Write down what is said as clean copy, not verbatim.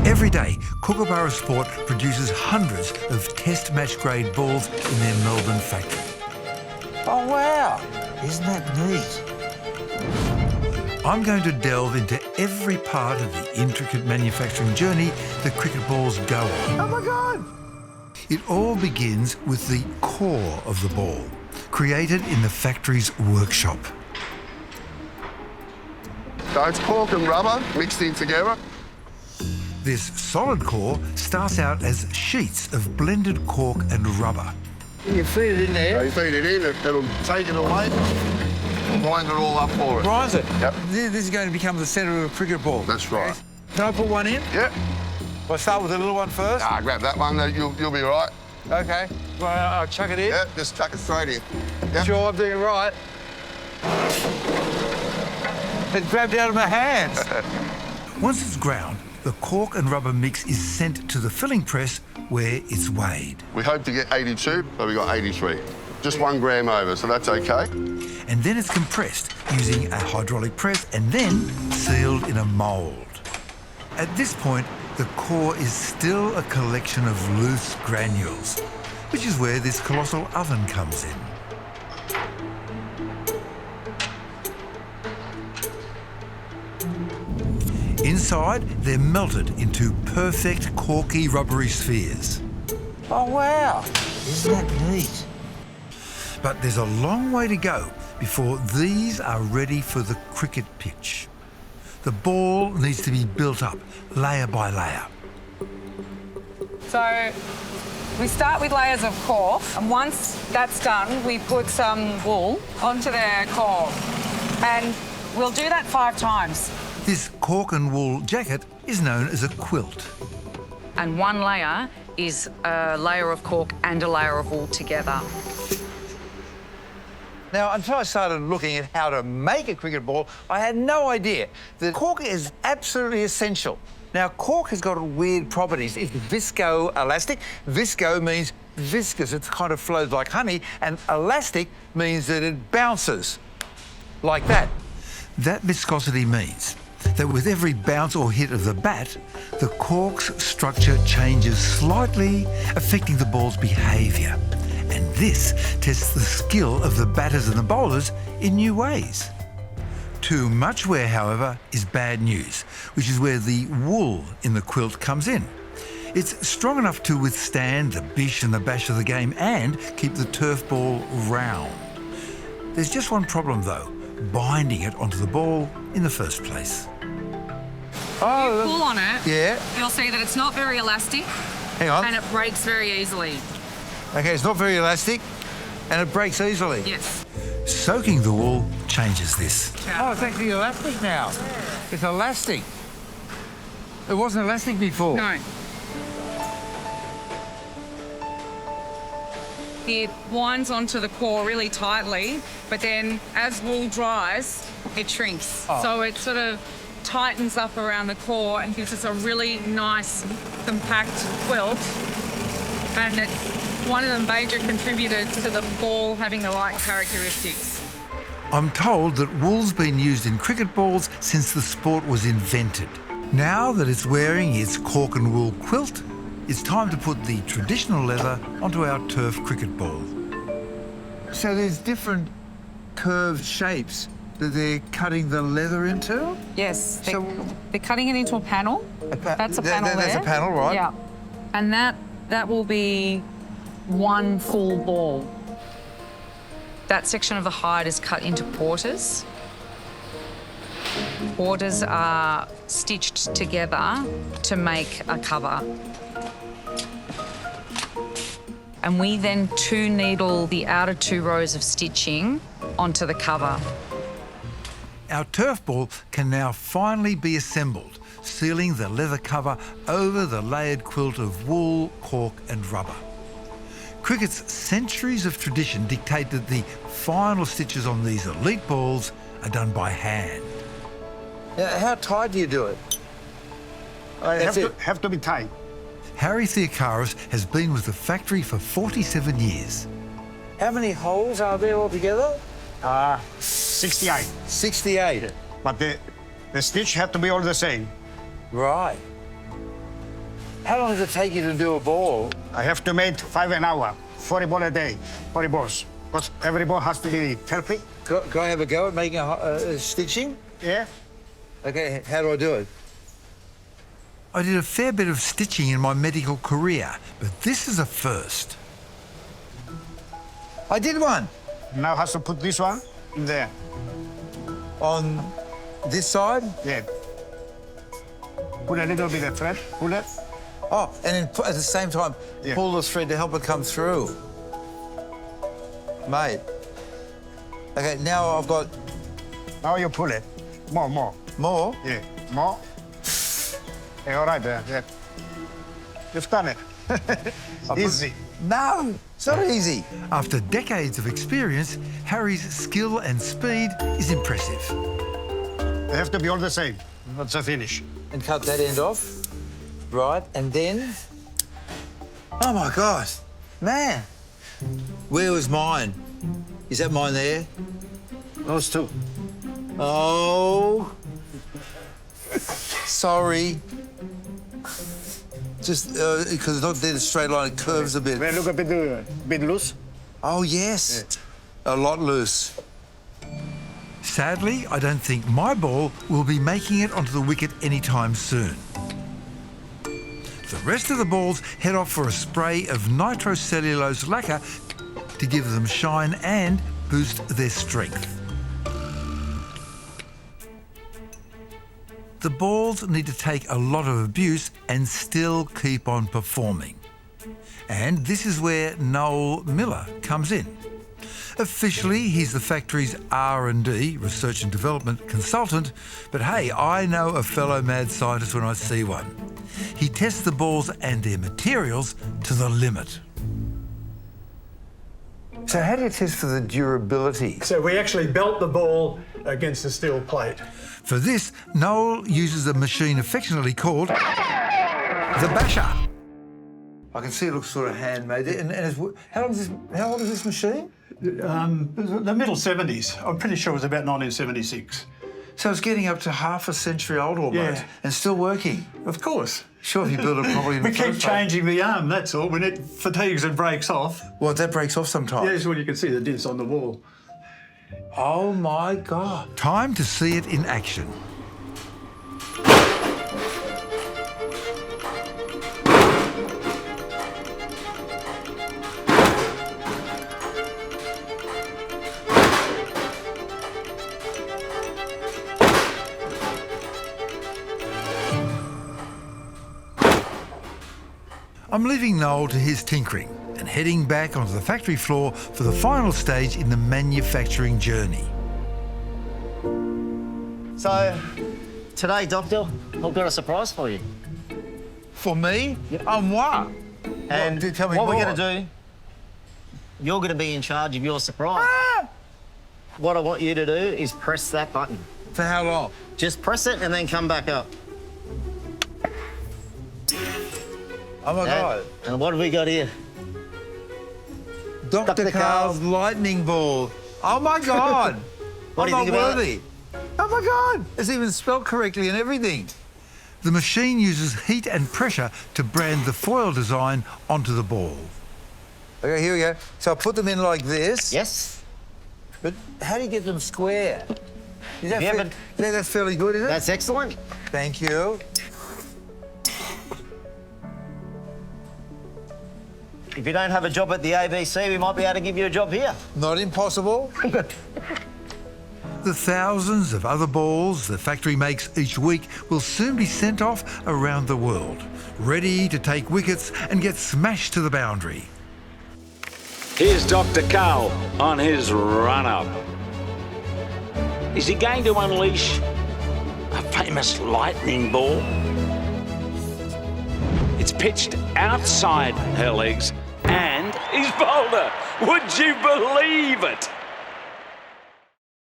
Every day, Kookaburra Sport produces hundreds of test match grade balls in their Melbourne factory. Oh, wow. Isn't that neat? I'm going to delve into every part of the intricate manufacturing journey that cricket balls go on. Oh, my God. It all begins with the core of the ball, created in the factory's workshop. So it's cork and rubber mixed in together. This solid core starts out as sheets of blended cork and rubber. You feed it in So there. you feed it in, it'll take it away, grind it all up for it. Grinds it. Yep. This is going to become the centre of a cricket ball. That's right. Can I put one in? Yep. I'll start with the little one first. Grab that one, you'll be all right. Okay. Well, I'll chuck it in. Yep, just chuck it straight in. Yep. Sure I'm doing it right. It grabbed out of my hands. Once it's ground, the cork and rubber mix is sent to the filling press where it's weighed. We hope to get 82, but we got 83. Just 1 gram over, so that's okay. And then it's compressed using a hydraulic press and then sealed in a mould. At this point, the core is still a collection of loose granules, which is where this colossal oven comes in. Inside, they're melted into perfect corky rubbery spheres. Oh, wow. Isn't that neat? But there's a long way to go before these are ready for the cricket pitch. The ball needs to be built up, layer by layer. So we start with layers of cork, and once that's done, we put some wool onto the core. And we'll do that 5 times. This cork and wool jacket is known as a quilt. And one layer is a layer of cork and a layer of wool together. Now, until I started looking at how to make a cricket ball, I had no idea that cork is absolutely essential. Now, cork has got weird properties. It's viscoelastic. Visco means viscous. It kind of flows like honey. And elastic means that it bounces like that. That viscosity means that with every bounce or hit of the bat, the cork's structure changes slightly, affecting the ball's behaviour. And this tests the skill of the batters and the bowlers in new ways. Too much wear, however, is bad news, which is where the wool in the quilt comes in. It's strong enough to withstand the bish and the bash of the game and keep the turf ball round. There's just one problem, though: binding it onto the ball in the first place. Oh, Pull on it, yeah. you'll see that it's not very elastic Hang on. and it breaks very easily. OK, it's not very elastic and it breaks easily. Yes. Soaking the wool changes this. Oh, it's actually elastic now. It's elastic. It wasn't elastic before. No. It winds onto the core really tightly, but then as wool dries, it shrinks. Oh. So it sort of tightens up around the core and gives us a really nice, compact quilt. And it's one of the major contributors to the ball having the right characteristics. I'm told that wool's been used in cricket balls since the sport was invented. Now that it's wearing its cork and wool quilt, it's time to put the traditional leather onto our turf cricket ball. So there's different curved shapes that they're cutting the leather into? Yes, So- they're cutting it into a panel. That's a panel there. That's a panel, right? Yeah. And that will be one full ball. That section of the hide is cut into quarters. Quarters are stitched together to make a cover. And we then two-needle the outer 2 rows of stitching onto the cover. Our turf ball can now finally be assembled, sealing the leather cover over the layered quilt of wool, cork and rubber. Cricket's centuries of tradition dictate that the final stitches on these elite balls are done by hand. How tight do you do it? Have to be tight. Harry Theocaris has been with the factory for 47 years. How many holes are there altogether? 68. 68. But the stitch have to be all the same. Right. How long does it take you to do a ball? I have to make 5 an hour, 40 balls a day, 40 balls. Because every ball has to be perfect. Can I have a go at making a stitching? Yeah. Okay, how do I do it? I did a fair bit of stitching in my medical career, but this is a first. I did one. Now has to put this one in there. On this side? Yeah. Put a little bit of thread, pull it. Oh, and then at the same time, Yeah. pull the thread to help it come through. Mate. Okay, now I've got Now you pull it. More. more. Yeah, more. Yeah, all right there, yeah. You've done it. Easy. No, it's not easy. After decades of experience, Harry's skill and speed is impressive. They have to be all the same. That's a finish. And cut that end off. Right, and then... Oh, my God. Man. Where was mine? Is that mine there? Those two. Oh. Sorry. Just because it's not dead straight line, it curves a bit. May I look a bit loose? Oh, yes. A lot loose. Sadly, I don't think my ball will be making it onto the wicket anytime soon. The rest of the balls head off for a spray of nitrocellulose lacquer to give them shine and boost their strength. The balls need to take a lot of abuse and still keep on performing. And this is where Noel Miller comes in. Officially, he's the factory's R&D, research and development consultant, but hey, I know a fellow mad scientist when I see one. He tests the balls and their materials to the limit. So how do you test for the durability? So we actually belt the ball against a steel plate. For this, Noel uses a machine affectionately called the basher. I can see it looks sort of handmade. And how old is this machine? The middle 70s. I'm pretty sure it was about 1976. So it's getting up to half a century old almost, Yeah. and still working. Of course. Sure, if you build it properly in the We keep first place. changing the arm, that's all. When it fatigues and breaks off, Well, that breaks off sometimes. here's when you can see the dents on the wall. Oh, my God. Time to see it in action. I'm leaving Noel to his tinkering and heading back onto the factory floor for the final stage in the manufacturing journey. So, today, Doctor, I've got a surprise for you. For me? Moi? And Tell me what we're more. going to do, you're going to be in charge of your surprise. What I want you to do is press that button. For how long? Just press it and then come back up. Oh, my God. And what have we got here? Dr. Dr. Karl's Karl's lightning ball. Oh, my God. What do you I'm think not about worthy. Oh, my God. It's even spelled correctly and everything. The machine uses heat and pressure to brand the foil design onto the ball. Okay, here we go. So I put them in like this. Yes? But how do you get them square? Is that Yeah, fair- but- that's fairly good, isn't it? That's excellent. Thank you. If you don't have a job at the ABC, we might be able to give you a job here. Not impossible. The thousands of other balls the factory makes each week will soon be sent off around the world, ready to take wickets and get smashed to the boundary. Here's Dr. Karl on his run-up. Is he going to unleash a famous lightning ball? It's pitched outside her legs and he's bowled her. Would you believe it?